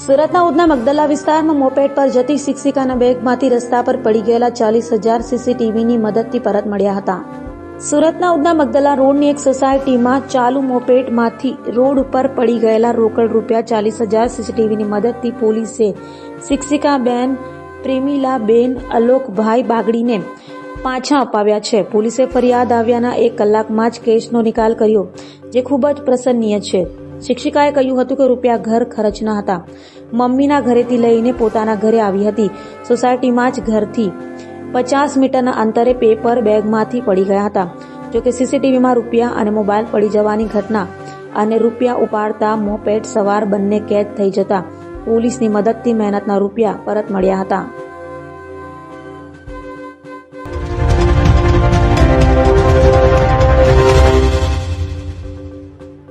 સુરતના ઉધના મગદલા વિસ્તારમાં મોપેડ પર જતી શિક્ષિકાના બેગમાંથી રસ્તા પર પડી ગયેલા 40,000 સીસીટીવીની મદદથી પરત મળ્યા હતા. સુરતના ઉધના મગદલા રોડની એક સોસાયટીમાં ચાલુ મોપેડમાંથી રોડ ઉપર પડી ગયેલા રોકડ રૂપિયા 40,000 સીસીટીવીની મદદથી પોલીસે શિક્ષિકા બેન પ્રેમીલાબેન અલોકભાઈ બાગડીને પાછા અપાવ્યા છે. પોલીસે ફરિયાદ આવ્યાના 1 કલાકમાં જ કેસનો નિકાલ કર્યો, જે ખૂબ જ પ્રસન્નીય છે. શિક્ષિકાએ કહ્યું હતું કે રૂપિયા ઘર ખર્ચના હતા. મમ્મીના ઘરેથી લઈને પોતાના ઘરે આવી હતી. સોસાયટીમાં જ ઘરથી 50 મીટરના અંતરે પેપર બેગમાંથી પડી ગયા હતા. જોકે સીસીટીવીમાં રૂપિયા અને મોબાઈલ પડી જવાની ઘટના અને રૂપિયા ઉપાડતા મોપેડ સવાર બંને કેદ થઈ જતા પોલીસની મદદથી મહેનતના રૂપિયા પરત મળ્યા હતા.